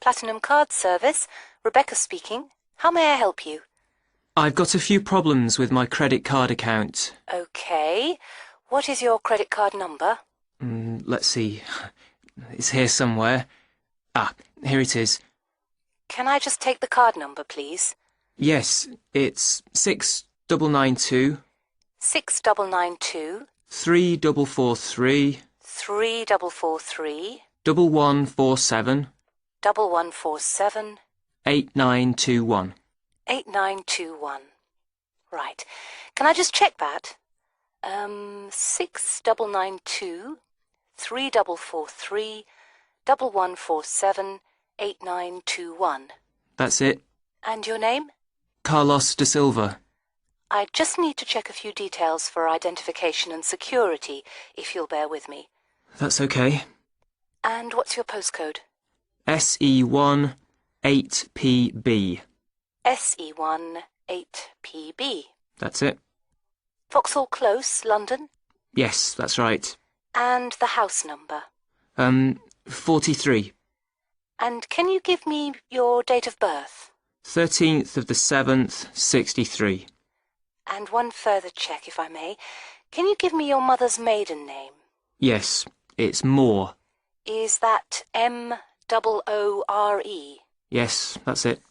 Platinum Card Service. Rebecca speaking. How may I help you? I've got a few problems with my credit card account. Okay. What is your credit card number? Let's see. It's here somewhere. Ah, here it is. Can I just take the card number, please? Yes, it's 6992 6992 3443 3443 1147 1147 8921. 8921. Right. Can I just check that? 6992 3443 1147 8921. That's it. And your name? Carlos de Silva. I just need to check a few details for identification and security, if you'll bear with me. That's okay. And what's your postcode? SE1 8PB. SE1 8PB. That's it. Vauxhall Close, London? Yes, that's right. And the house number? 43. And can you give me your date of birth? 13th of the 7th, 63. And one further check, if I may. Can you give me your mother's maiden name? Yes, it's Moore. Is that M-O-O-R-E? Yes, that's it.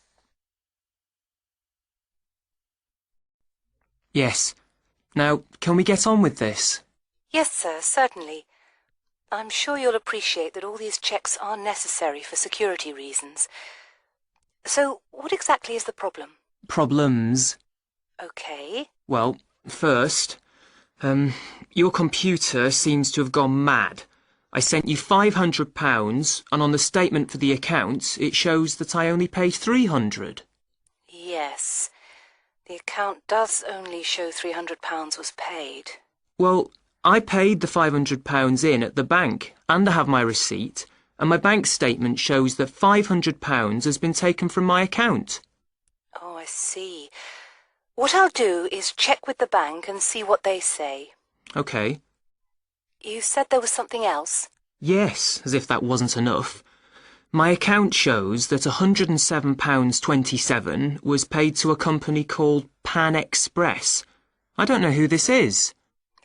Yes. Now, can we get on with this? Yes, sir, certainly. I'm sure you'll appreciate that all these checks are necessary for security reasons. So, what exactly is the problem? Problems? Okay. Well, first, your computer seems to have gone mad. I sent you £500, and on the statement for the account, it shows that I only paid £300. Yes. The account does only show £300 was paid. Well, I paid the £500 in at the bank, and I have my receipt, and my bank statement shows that £500 has been taken from my account. Oh, I see. What I'll do is check with the bank and see what they say. OK. You said there was something else? Yes, as if that wasn't enough. My account shows that £107.27 was paid to a company called Pan Express. I don't know who this is.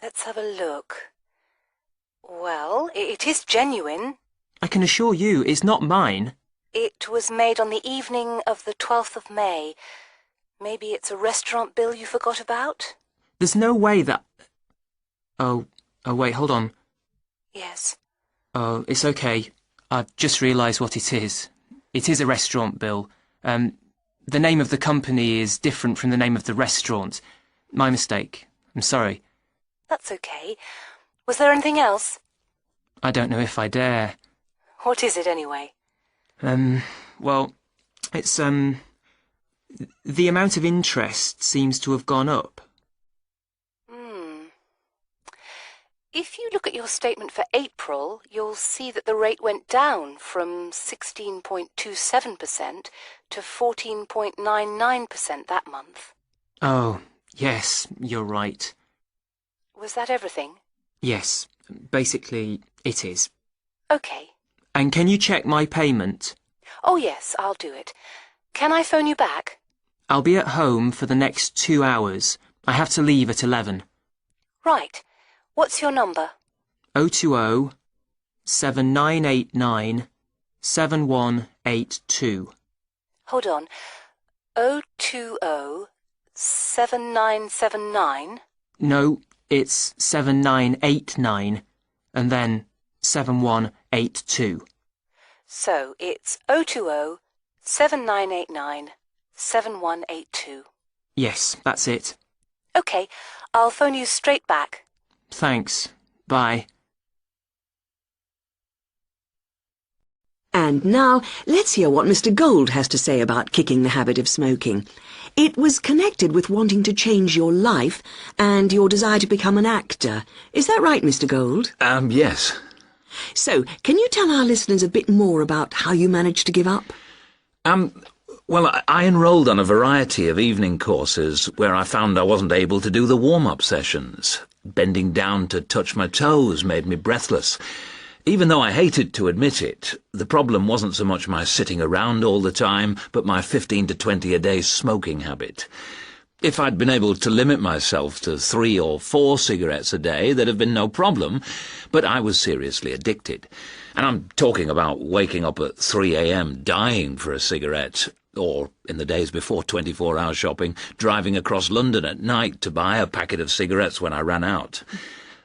Let's have a look. Well, it is genuine. I can assure you it's not mine. It was made on the evening of the 12th of May. Maybe it's a restaurant bill you forgot about? There's no way that... Oh, wait, hold on. Yes. Oh, it's okay. I've just realised what it is. It is a restaurant bill. The name of the company is different from the name of the restaurant. My mistake. I'm sorry. That's okay. Was there anything else? I don't know if I dare. What is it, anyway? Well, it's, the amount of interest seems to have gone up. If you look at your statement for April, you'll see that the rate went down from 16.27% to 14.99% that month. Oh, yes, you're right. Was that everything? Yes, basically, it is. OK. And can you check my payment? Oh, yes, I'll do it. Can I phone you back? I'll be at home for the next 2 hours. I have to leave at 11. Right. What's your number? 020 7989 7182. Hold on. 020 7979? No, it's 7989, and then 7182. So it's 020 7989 7182. Yes, that's it. OK, I'll phone you straight back. Thanks. Bye. And now, let's hear what Mr. Gold has to say about kicking the habit of smoking. It was connected with wanting to change your life and your desire to become an actor. Is that right, Mr. Gold? Yes. So, can you tell our listeners a bit more about how you managed to give up? Well, I enrolled on a variety of evening courses where I found I wasn't able to do the warm-up sessions. Bending down to touch my toes made me breathless. Even though I hated to admit it, the problem wasn't so much my sitting around all the time, but my 15 to 20 a day smoking habit. If I'd been able to limit myself to 3 or 4 cigarettes a day, there'd have been no problem, but I was seriously addicted. And I'm talking about waking up at 3 a.m. dying for a cigarette, or, in the days before 24-hour shopping, driving across London at night to buy a packet of cigarettes when I ran out.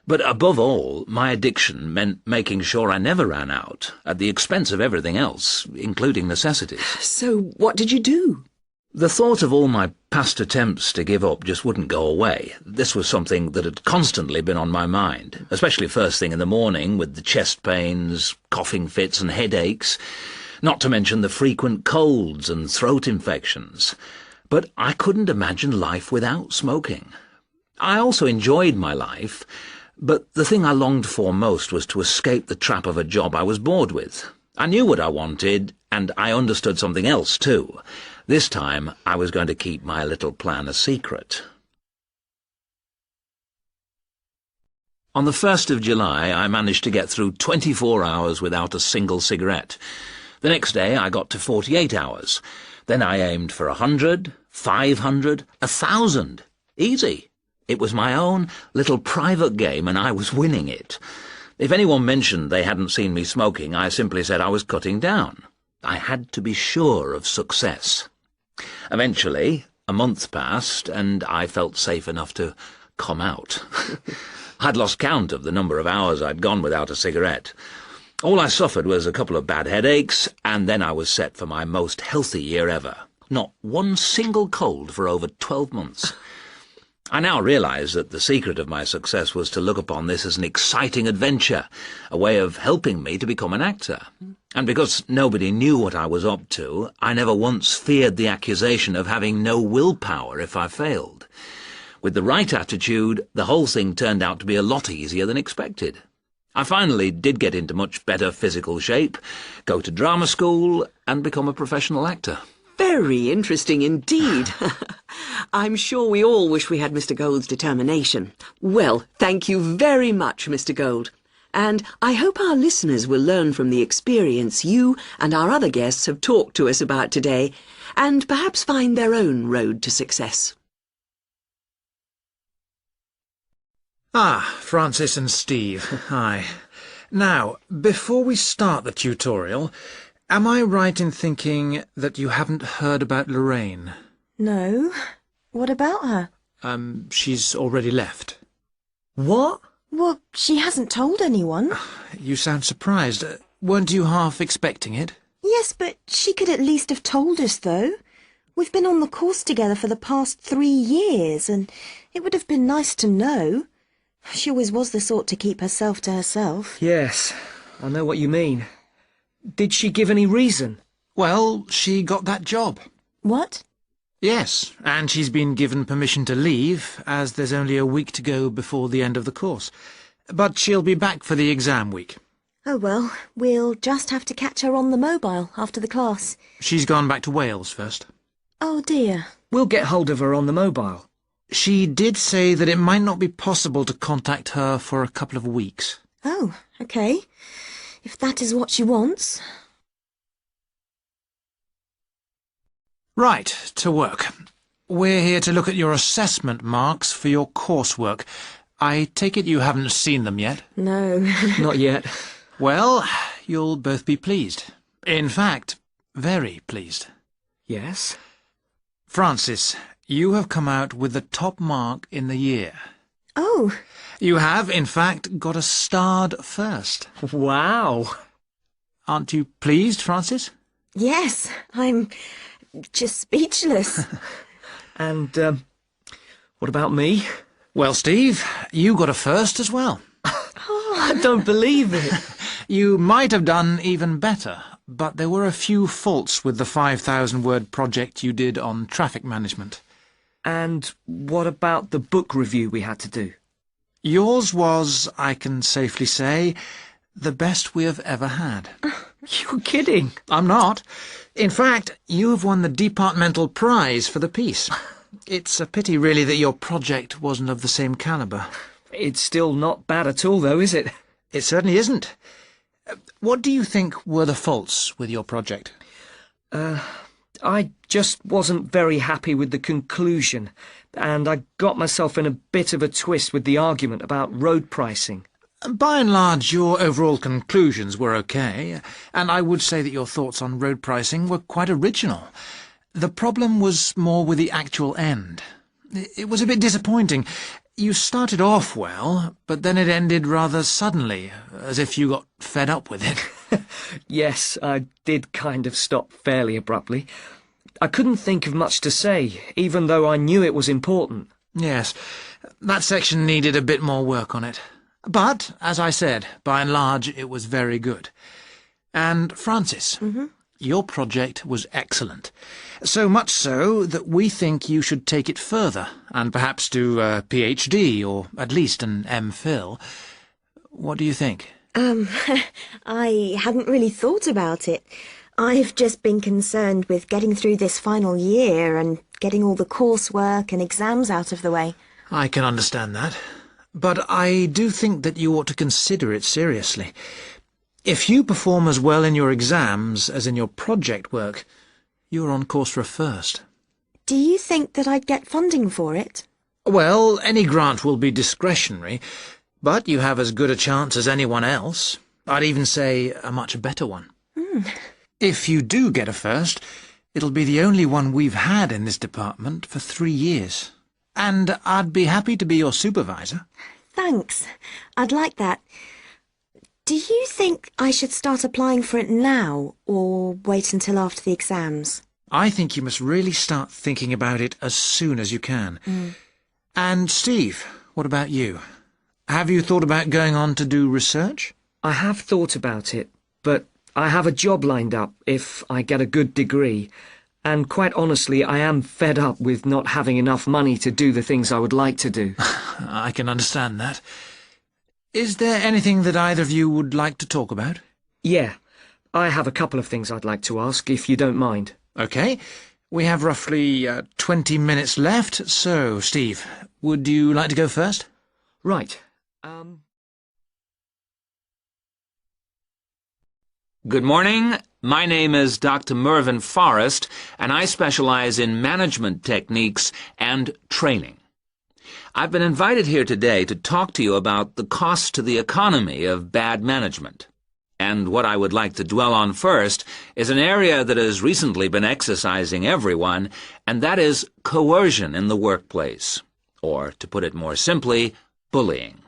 But above all, my addiction meant making sure I never ran out, at the expense of everything else, including necessities. So what did you do? The thought of all my past attempts to give up just wouldn't go away. This was something that had constantly been on my mind, especially first thing in the morning with the chest pains, coughing fits and headaches, not to mention the frequent colds and throat infections. But I couldn't imagine life without smoking. I also enjoyed my life, but the thing I longed for most was to escape the trap of a job I was bored with. I knew what I wanted, and I understood something else too. This time I was going to keep my little plan a secret. On the 1st of July, I managed to get through 24 hours without a single cigarette. The next day I got to 48 hours. Then I aimed for 100, 500, 1,000. Easy. It was my own little private game, and I was winning it. If anyone mentioned they hadn't seen me smoking, I simply said I was cutting down. I had to be sure of success. Eventually, a month passed, and I felt safe enough to come out. I'd lost count of the number of hours I'd gone without a cigarette. All I suffered was a couple of bad headaches, and then I was set for my most healthy year ever. Not one single cold for over 12 months. I now realise that the secret of my success was to look upon this as an exciting adventure, a way of helping me to become an actor. And because nobody knew what I was up to, I never once feared the accusation of having no willpower if I failed. With the right attitude, the whole thing turned out to be a lot easier than expected. I finally did get into much better physical shape, go to drama school, and become a professional actor. Very interesting indeed. I'm sure we all wish we had Mr. Gould's determination. Well, thank you very much, Mr. Gould. And I hope our listeners will learn from the experience you and our other guests have talked to us about today, and perhaps find their own road to success. Ah, Francis and Steve, hi. Now, before we start the tutorial, am I right in thinking that you haven't heard about Lorraine? No. What about her? She's already left. What? Well, she hasn't told anyone. You sound surprised. Weren't you half expecting it? Yes, but she could at least have told us, though. We've been on the course together for the past 3 years, and it would have been nice to know. She always was the sort to keep herself to herself. Yes, I know what you mean. Did she give any reason? Well, she got that job. What? Yes, and she's been given permission to leave, as there's only a week to go before the end of the course. But she'll be back for the exam week. Oh, well, we'll just have to catch her on the mobile after the class. She's gone back to Wales first. Oh, dear. We'll get hold of her on the mobile. She did say that it might not be possible to contact her for a couple of weeks. Oh, OK. If that is what she wants. Right, to work. We're here to look at your assessment marks for your coursework. I take it you haven't seen them yet? No. Not yet. Well, you'll both be pleased. In fact, very pleased. Yes? Francis, you have come out with the top mark in the year. Oh. You have, in fact, got a starred first. Wow. Aren't you pleased, Francis? Yes, I'm just speechless. And, what about me? Well, Steve, you got a first as well. I don't believe it. You might have done even better, but there were a few faults with the 5,000-word project you did on traffic management. And what about the book review we had to do? Yours was, I can safely say, the best we have ever had. You're kidding. I'm not. In fact, you have won the departmental prize for the piece. It's a pity, really, that your project wasn't of the same calibre. It's still not bad at all, though, is it? It certainly isn't. What do you think were the faults with your project? I just wasn't very happy with the conclusion, and I got myself in a bit of a twist with the argument about road pricing. By and large, your overall conclusions were okay, and I would say that your thoughts on road pricing were quite original. The problem was more with the actual end. It was a bit disappointing. You started off well, but then it ended rather suddenly, as if you got fed up with it. Yes, I did kind of stop fairly abruptly. I couldn't think of much to say, even though I knew it was important. Yes, that section needed a bit more work on it. But, as I said, by and large, it was very good. And, Francis, your project was excellent. So much so that we think you should take it further, and perhaps do a PhD, or at least an MPhil. What do you think? I hadn't really thought about it. I've just been concerned with getting through this final year and getting all the coursework and exams out of the way. I can understand that. But I do think that you ought to consider it seriously. If you perform as well in your exams as in your project work, you're on course for a first. Do you think that I'd get funding for it? Well, any grant will be discretionary, but you have as good a chance as anyone else. I'd even say a much better one. If you do get a first, it'll be the only one we've had in this department for 3 years. And I'd be happy to be your supervisor. Thanks. I'd like that. Do you think I should start applying for it now, or wait until after the exams? I think you must really start thinking about it as soon as you can. And Steve, what about you? Have you thought about going on to do research? I have thought about it, but I have a job lined up if I get a good degree, and quite honestly, I am fed up with not having enough money to do the things I would like to do. I can understand that. Is there anything that either of you would like to talk about? Yeah, I have a couple of things I'd like to ask, if you don't mind. Okay. We have roughly 20 minutes left, so, Steve, would you like to go first? Right. Good morning. My name is Dr. Mervyn Forrest, and I specialize in management techniques and training. I've been invited here today to talk to you about the cost to the economy of bad management. And what I would like to dwell on first is an area that has recently been exercising everyone, and that is coercion in the workplace, or, to put it more simply, bullying.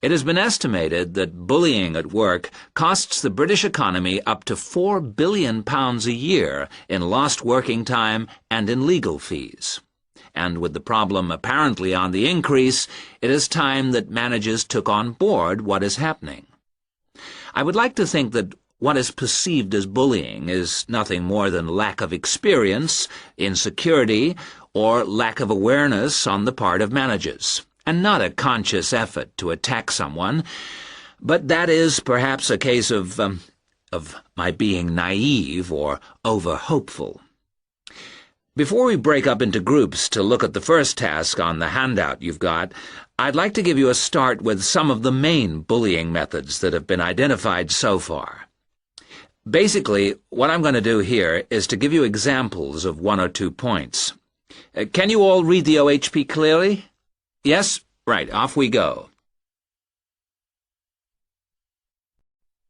It has been estimated that bullying at work costs the British economy up to £4 billion a year in lost working time and in legal fees. And with the problem apparently on the increase, it is time that managers took on board what is happening. I would like to think that what is perceived as bullying is nothing more than lack of experience, insecurity, or lack of awareness on the part of managers, and not a conscious effort to attack someone, but that is perhaps a case of my being naive or over-hopeful. Before we break up into groups to look at the first task on the handout you've got, I'd like to give you a start with some of the main bullying methods that have been identified so far. Basically, what I'm going to do here is to give you examples of 1 or 2 points. Can you all read the OHP clearly? Yes? Right, off we go.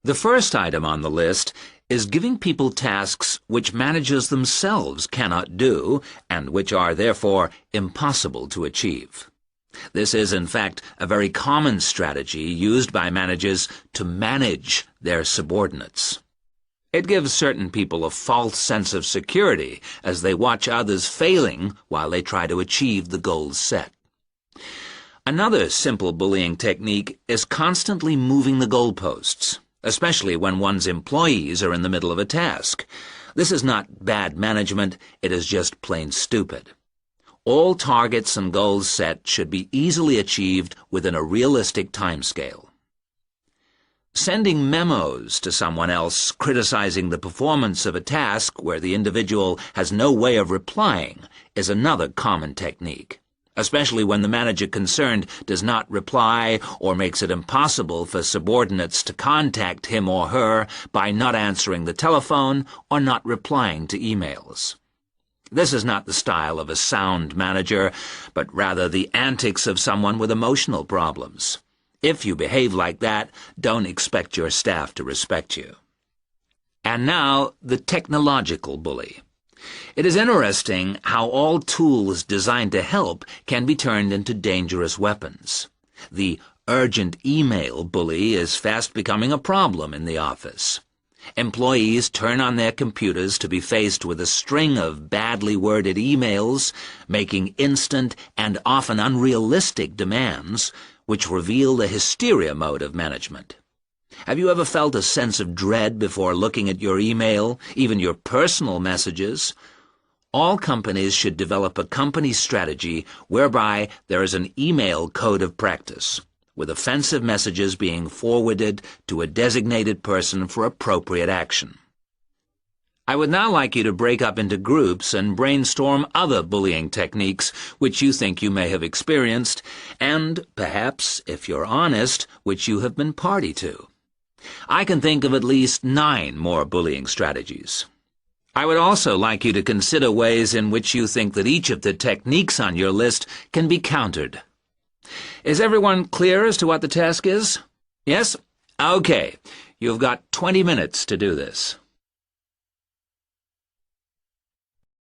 The first item on the list is giving people tasks which managers themselves cannot do and which are therefore impossible to achieve. This is, in fact, a very common strategy used by managers to manage their subordinates. It gives certain people a false sense of security as they watch others failing while they try to achieve the goals set. Another simple bullying technique is constantly moving the goalposts, especially when one's employees are in the middle of a task. This is not bad management, it is just plain stupid. All targets and goals set should be easily achieved within a realistic timescale. Sending memos to someone else criticizing the performance of a task where the individual has no way of replying is another common technique. especially when the manager concerned does not reply or makes it impossible for subordinates to contact him or her by not answering the telephone or not replying to emails. This is not the style of a sound manager, but rather the antics of someone with emotional problems. If you behave like that, don't expect your staff to respect you. And now, the technological bully. It is interesting how all tools designed to help can be turned into dangerous weapons. The urgent email bully is fast becoming a problem in the office. Employees turn on their computers to be faced with a string of badly worded emails, making instant and often unrealistic demands, which reveal the hysteria mode of management. Have you ever felt a sense of dread before looking at your email, even your personal messages? All companies should develop a company strategy whereby there is an email code of practice, with offensive messages being forwarded to a designated person for appropriate action. I would now like you to break up into groups and brainstorm other bullying techniques which you think you may have experienced, and, perhaps, if you're honest, which you have been party to. I can think of at least 9 more bullying strategies. I would also like you to consider ways in which you think that each of the techniques on your list can be countered. Is everyone clear as to what the task is? Yes? Okay. You've got 20 minutes to do this.